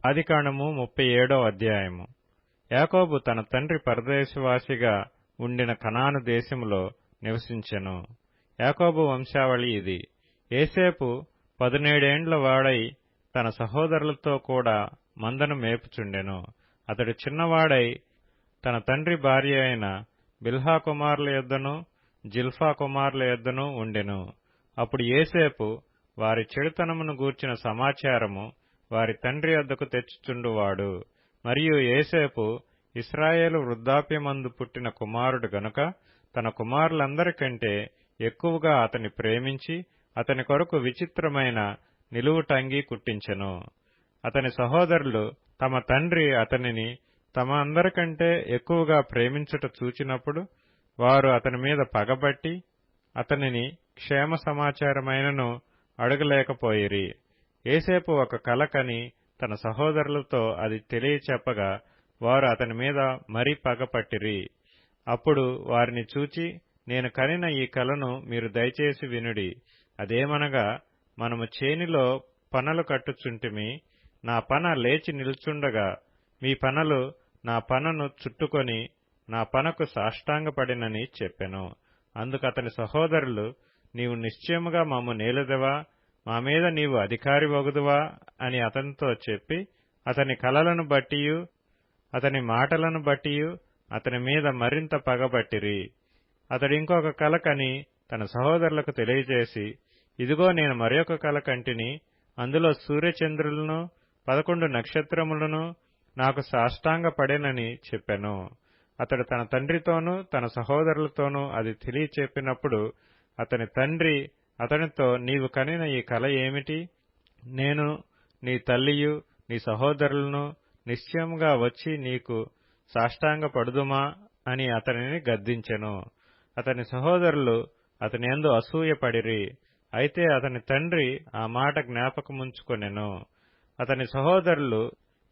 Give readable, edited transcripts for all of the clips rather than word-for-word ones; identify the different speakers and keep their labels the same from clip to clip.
Speaker 1: ఆదికాండము 37వ అధ్యాయము. యాకోబు తన తండ్రి పరదేశవాసిగా ఉండిన కనాను దేశములో నివసించెను. యాకోబు వంశావళి ఇది. యోసేపు 17 వాడై తన సహోదరులతో కూడా మందను మేపుచుండెను. అతడు చిన్నవాడై తన తండ్రి భార్య అయిన బిల్హా కుమారుల యొద్దను జిల్ఫా కుమారుల యొద్దను ఉండెను. అప్పుడు యోసేపు వారి చెడుతనమును గూర్చిన సమాచారము వారి తండ్రి వద్దకు తెచ్చుచుండువాడు. మరియు యోసేపు ఇశ్రాయేలు వృద్ధాప్యమందు పుట్టిన కుమారుడు గనుక తన కుమారులందరికంటే ఎక్కువగా అతని ప్రేమించి అతని కొరకు విచిత్రమైన నిలువుటంగి కుట్టించెను. అతని సహోదరులు తమ తండ్రి అతనిని తమ అందరికంటే ఎక్కువగా ప్రేమించుట చూచినప్పుడు వారు అతని మీద పగబట్టి అతనిని క్షేమ సమాచారమైనను అడగలేకపోయిరి. యోసేపు ఒక కల కని తన సహోదరులతో అది తెలియచెప్పగా వారు అతని మీద మరీ పగపట్టిరి. అప్పుడు వారిని చూచి, నేను కనిన ఈ కలను మీరు దయచేసి వినుడి. అదేమనగా, మనము చేనిలో పనలు కట్టుచుంటిమి. నా పన లేచి నిల్చుండగా మీ పనలు నా పనను చుట్టుకొని నా పనకు సాష్టాంగపడినని చెప్పెను. అందుకతని సహోదరులు, నీవు నిశ్చయముగా మమ్ము నేలుదవా, మా మీద నీవు అధికారి వగుదువా అని అతనితో చెప్పి అతని కలలను బట్టియు అతని మాటలను బట్టియు అతని మీద మరింత పగబట్టిరి. అతడింకొక కల కని తన సహోదరులకు తెలియజేసి, ఇదిగో నేను మరొక కల కంటిని, అందులో సూర్యచంద్రులను 11 నక్షత్రములను నాకు సాష్టాంగపడెనని చెప్పెను. అతడు తన తండ్రితోనూ తన సహోదరులతోనూ అది తెలియచెప్పినప్పుడు అతని తండ్రి అతనితో, నీవు కనిన ఈ కల ఏమిటి? నేను నీ తల్లియు నీ సహోదరులను నిశ్చయముగా వచ్చి నీకు సాష్టాంగపడుదుమా అని అతనిని గద్దించెను. అతని సహోదరులు అతని యందు అసూయపడిరి. అయితే అతని తండ్రి ఆ మాట జ్ఞాపకముంచుకొనెను. అతని సహోదరులు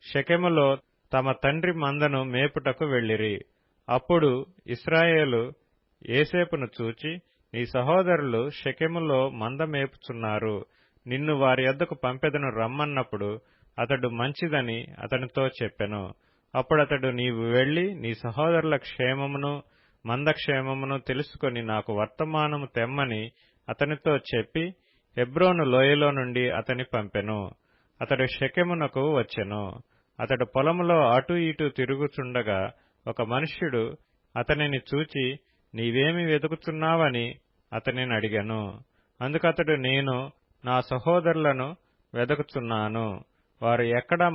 Speaker 1: షెకెములో తమ తండ్రి మందను మేపుటకు వెళ్ళిరి. అప్పుడు ఇశ్రాయేలు యోసేపును చూచి, నీ సహోదరులు షెకెములో మంద మేపుచున్నారు, నిన్ను వారి యొద్దకు పంపెదను రమ్మన్నప్పుడు అతడు మంచిదని అతనితో చెప్పెను. అప్పుడతడు, నీవు వెళ్లి నీ సహోదరుల క్షేమమును మందక్షేమమును తెలుసుకొని నాకు వర్తమానము తెమ్మని అతనితో చెప్పి హెబ్రోను లోయలో నుండి అతని పంపెను. అతడు షెకెమునకు వచ్చెను. అతడు పొలములో అటూ ఇటూ తిరుగుచుండగా ఒక మనుష్యుడు అతనిని చూచి, నీవేమి వెతుకుచున్నావని అతనిని అడిగెను. అందుకతడు, నేను నా సహోదరులను వెదకుచున్నాను, వారు ఎక్కడా